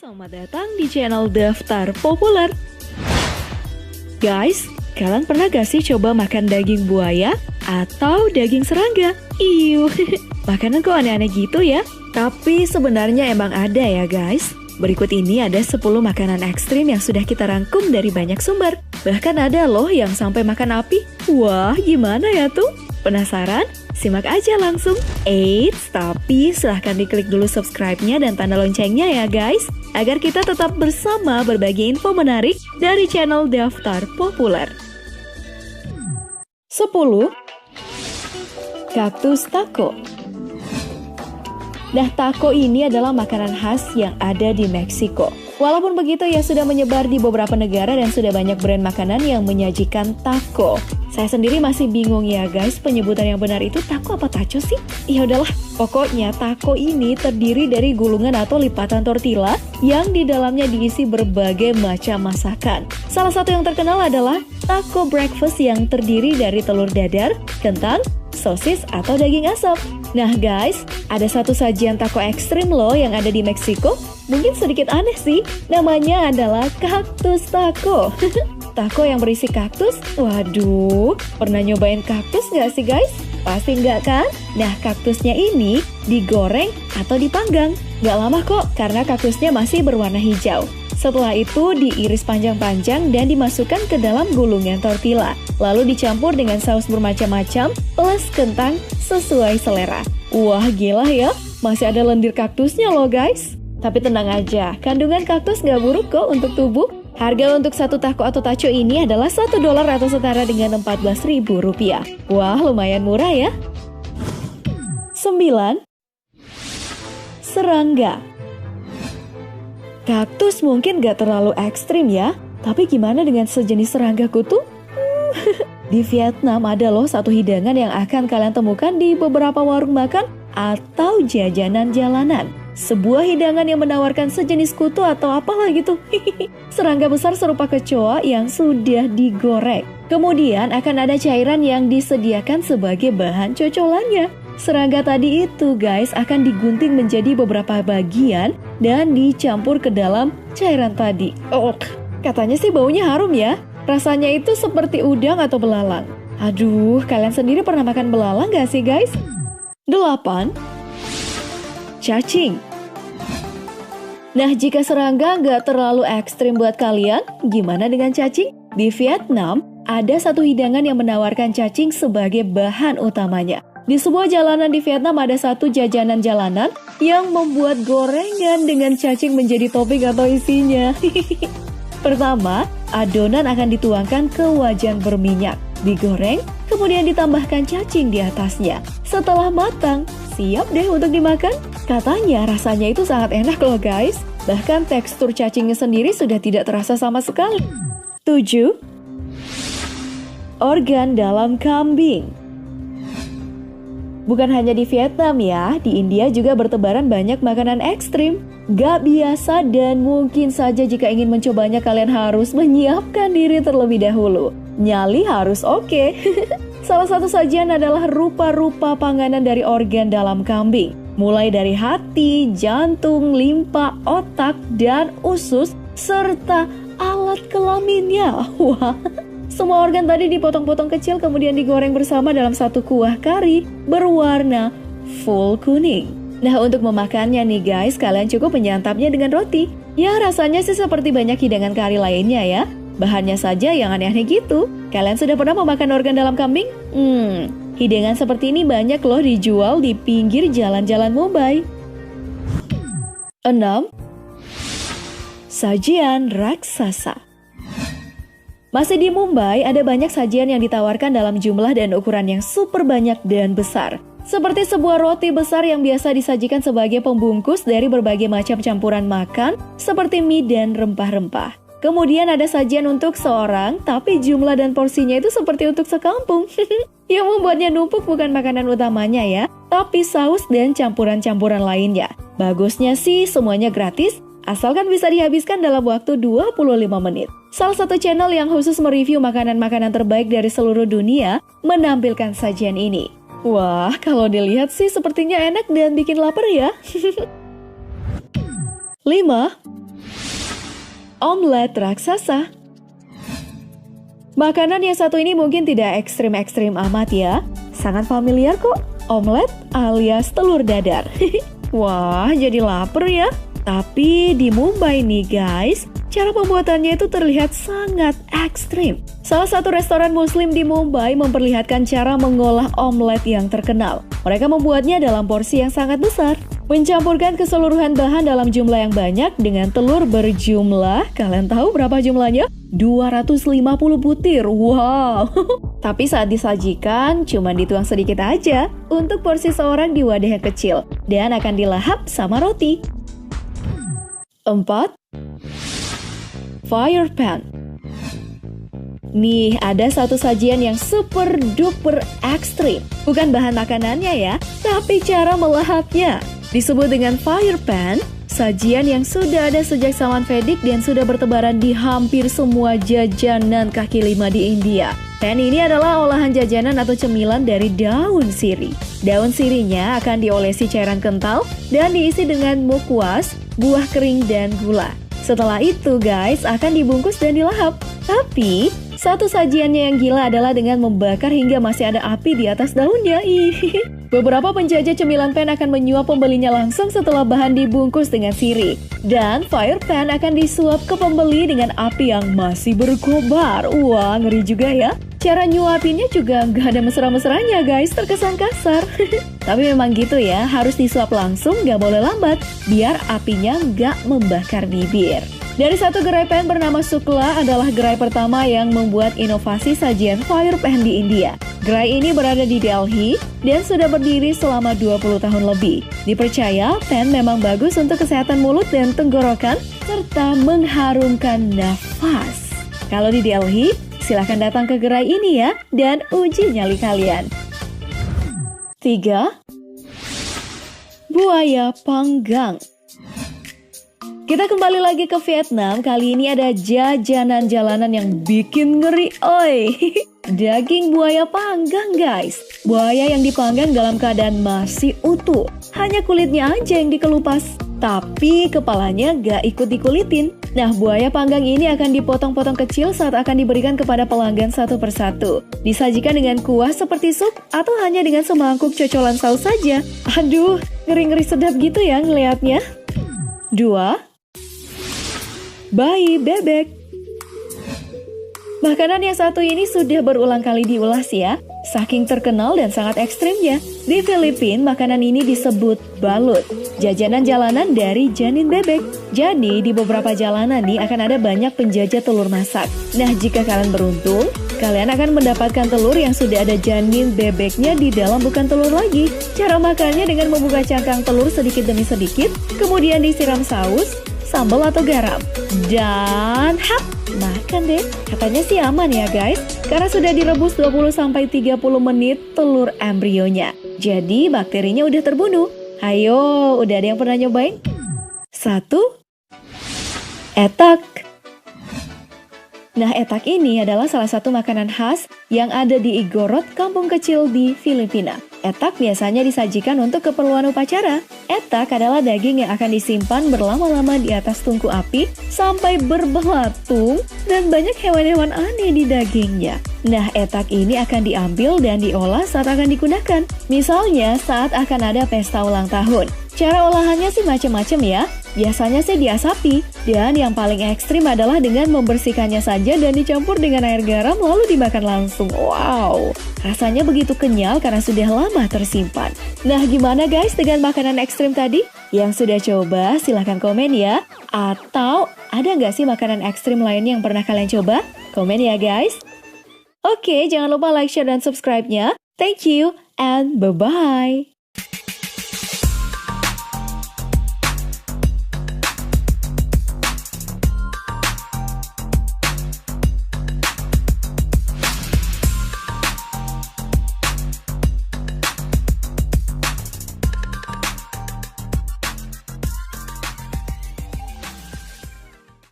Selamat datang di channel Daftar Populer. Guys, kalian pernah gak sih coba makan daging buaya atau daging serangga? Iuh, makanan kok aneh-aneh gitu ya? Tapi sebenarnya emang ada ya guys. Berikut ini ada 10 makanan ekstrim yang sudah kita rangkum dari banyak sumber. Bahkan ada loh yang sampai makan api. Wah, gimana ya tuh? Penasaran? Simak aja langsung. Eits, tapi silahkan diklik dulu subscribe-nya dan tanda loncengnya ya guys, agar kita tetap bersama berbagi info menarik dari channel Daftar Populer. 10. Kaktus taco. Nah, taco ini adalah makanan khas yang ada di Meksiko. Walaupun begitu, ia sudah menyebar di beberapa negara dan sudah banyak brand makanan yang menyajikan taco. Saya sendiri masih bingung ya guys, penyebutan yang benar itu taco apa taco sih? Ya udahlah, pokoknya taco ini terdiri dari gulungan atau lipatan tortilla yang di dalamnya diisi berbagai macam masakan. Salah satu yang terkenal adalah taco breakfast yang terdiri dari telur dadar, kentang, sosis atau daging asap. Nah guys, ada satu sajian taco ekstrim loh yang ada di Meksiko. Mungkin sedikit aneh sih, namanya adalah kaktus taco. Taco yang berisi kaktus? Waduh, pernah nyobain kaktus nggak sih guys? Pasti nggak kan? Nah, kaktusnya ini digoreng atau dipanggang. Nggak lama kok, karena kaktusnya masih berwarna hijau. Setelah itu diiris panjang-panjang dan dimasukkan ke dalam gulungan tortilla. Lalu dicampur dengan saus bermacam-macam plus kentang sesuai selera. Wah, gila ya, masih ada lendir kaktusnya loh guys. Tapi tenang aja, kandungan kaktus nggak buruk kok untuk tubuh. Harga untuk satu taco atau taco ini adalah $1 atau setara dengan Rp14.000. Wah, lumayan murah ya. 9. Serangga. Kaktus mungkin gak terlalu ekstrim ya, tapi gimana dengan sejenis serangga kutu? Di Vietnam ada loh satu hidangan yang akan kalian temukan di beberapa warung makan atau jajanan jalanan. Sebuah hidangan yang menawarkan sejenis kutu atau apalah gitu. Serangga besar serupa kecoa yang sudah digoreng. Kemudian akan ada cairan yang disediakan sebagai bahan cocolannya. Serangga tadi itu guys akan digunting menjadi beberapa bagian dan dicampur ke dalam cairan tadi. Oh, katanya sih baunya harum ya. Rasanya itu seperti udang atau belalang. Aduh, kalian sendiri pernah makan belalang gak sih guys? 8. Cacing. Nah, jika serangga nggak terlalu ekstrim buat kalian, gimana dengan cacing? Di Vietnam, ada satu hidangan yang menawarkan cacing sebagai bahan utamanya. Di sebuah jalanan di Vietnam ada satu jajanan jalanan yang membuat gorengan dengan cacing menjadi topping atau isinya. Pertama, adonan akan dituangkan ke wajan berminyak, digoreng, kemudian ditambahkan cacing di atasnya. Setelah matang, siap deh untuk dimakan. Katanya rasanya itu sangat enak loh guys. Bahkan tekstur cacingnya sendiri sudah tidak terasa sama sekali. 7. Organ dalam kambing. Bukan hanya di Vietnam ya, di India juga bertebaran banyak makanan ekstrim. Gak biasa dan mungkin saja jika ingin mencobanya kalian harus menyiapkan diri terlebih dahulu. Nyali harus oke. Salah satu sajian adalah rupa-rupa panganan dari organ dalam kambing. Mulai dari hati, jantung, limpa, otak, dan usus, serta alat kelaminnya. Wah, semua organ tadi dipotong-potong kecil kemudian digoreng bersama dalam satu kuah kari berwarna full kuning. Nah, untuk memakannya nih guys, kalian cukup menyantapnya dengan roti. Ya, rasanya sih seperti banyak hidangan kari lainnya ya. Bahannya saja yang aneh-aneh gitu. Kalian sudah pernah memakan organ dalam kambing? Hidangan seperti ini banyak loh dijual di pinggir jalan-jalan Mumbai. 6. Sajian raksasa. Masih di Mumbai, ada banyak sajian yang ditawarkan dalam jumlah dan ukuran yang super banyak dan besar. Seperti sebuah roti besar yang biasa disajikan sebagai pembungkus dari berbagai macam campuran makan, seperti mie dan rempah-rempah. Kemudian ada sajian untuk seorang, tapi jumlah dan porsinya itu seperti untuk sekampung. Yang membuatnya numpuk bukan makanan utamanya ya, tapi saus dan campuran-campuran lainnya. Bagusnya sih semuanya gratis, asalkan bisa dihabiskan dalam waktu 25 menit. Salah satu channel yang khusus mereview makanan-makanan terbaik dari seluruh dunia menampilkan sajian ini. Wah, kalau dilihat sih sepertinya enak dan bikin lapar ya. 5. omelet raksasa. Makanan yang satu ini mungkin tidak ekstrim-ekstrim amat ya. Sangat familiar kok, omelet alias telur dadar. Wah, jadi lapar ya. Tapi di Mumbai nih guys, cara pembuatannya itu terlihat sangat ekstrim. Salah satu restoran muslim di Mumbai memperlihatkan cara mengolah omelet yang terkenal. Mereka membuatnya dalam porsi yang sangat besar, mencampurkan keseluruhan bahan dalam jumlah yang banyak dengan telur berjumlah, kalian tahu berapa jumlahnya? 250 butir, wow. Tapi saat disajikan, cuma dituang sedikit aja untuk porsi seorang di wadah yang kecil dan akan dilahap sama roti. 4. Fire pan. Nih, ada satu sajian yang super duper ekstrim. Bukan bahan makanannya ya, tapi cara melahapnya. Disebut dengan fire pan, sajian yang sudah ada sejak zaman Vedic dan sudah bertebaran di hampir semua jajanan kaki lima di India. Pan ini adalah olahan jajanan atau cemilan dari daun sirih. Daun sirihnya akan diolesi cairan kental dan diisi dengan mukwas, buah kering, dan gula. Setelah itu guys, akan dibungkus dan dilahap. Tapi, satu sajiannya yang gila adalah dengan membakar hingga masih ada api di atas daunnya. Beberapa penjajah cemilan pan akan menyuap pembelinya langsung setelah bahan dibungkus dengan sirih. Dan fire pan akan disuap ke pembeli dengan api yang masih berkobar. Wah, ngeri juga ya. Cara nyuapinnya juga nggak ada mesra-mesranya guys, terkesan kasar. Tapi memang gitu ya, harus disuap langsung, nggak boleh lambat, biar apinya nggak membakar bibir. Dari satu gerai pan bernama Sukla adalah gerai pertama yang membuat inovasi sajian fire pan di India. Gerai ini berada di Delhi dan sudah berdiri selama 20 tahun lebih. Dipercaya, pan memang bagus untuk kesehatan mulut dan tenggorokan, serta mengharumkan nafas. Kalau di Delhi, silahkan datang ke gerai ini ya, dan uji nyali kalian. 3. Buaya panggang. Kita kembali lagi ke Vietnam, kali ini ada jajanan jalanan yang bikin ngeri, oi. Daging buaya panggang guys. Buaya yang dipanggang dalam keadaan masih utuh. Hanya kulitnya aja yang dikelupas. Tapi kepalanya gak ikut dikulitin. Nah, buaya panggang ini akan dipotong-potong kecil saat akan diberikan kepada pelanggan satu persatu. Disajikan dengan kuah seperti sup atau hanya dengan semangkuk cocolan saus saja. Aduh, ngeri-ngeri sedap gitu ya ngeliatnya. 2. Bayi bebek. Makanan yang satu ini sudah berulang kali diulas ya, saking terkenal dan sangat ekstrimnya. Di Filipina, makanan ini disebut balut, jajanan jalanan dari janin bebek. Jadi, di beberapa jalanan nih akan ada banyak penjajah telur masak. Nah, jika kalian beruntung, kalian akan mendapatkan telur yang sudah ada janin bebeknya di dalam, bukan telur lagi. Cara makannya dengan membuka cangkang telur sedikit demi sedikit, kemudian disiram saus, sambal atau garam, dan hap, makan deh. Katanya sih aman ya guys, karena sudah direbus 20-30 menit telur embrionya. Jadi bakterinya udah terbunuh. Ayo, udah ada yang pernah nyobain? 1. Etak. Nah, etak ini adalah salah satu makanan khas yang ada di Igorot, kampung kecil di Filipina. Etak biasanya disajikan untuk keperluan upacara. Etak adalah daging yang akan disimpan berlama-lama di atas tungku api sampai berbelatung dan banyak hewan-hewan aneh di dagingnya. Nah, etak ini akan diambil dan diolah saat akan digunakan. Misalnya saat akan ada pesta ulang tahun. Cara olahannya sih macam-macam ya. Biasanya sih diasapi, dan yang paling ekstrim adalah dengan membersihkannya saja dan dicampur dengan air garam lalu dimakan langsung. Wow, rasanya begitu kenyal karena sudah lama tersimpan. Nah, gimana guys dengan makanan ekstrim tadi? Yang sudah coba silahkan komen ya. Atau ada nggak sih makanan ekstrim lain yang pernah kalian coba? Komen ya guys. Oke, jangan lupa like, share, dan subscribe-nya. Thank you and bye-bye.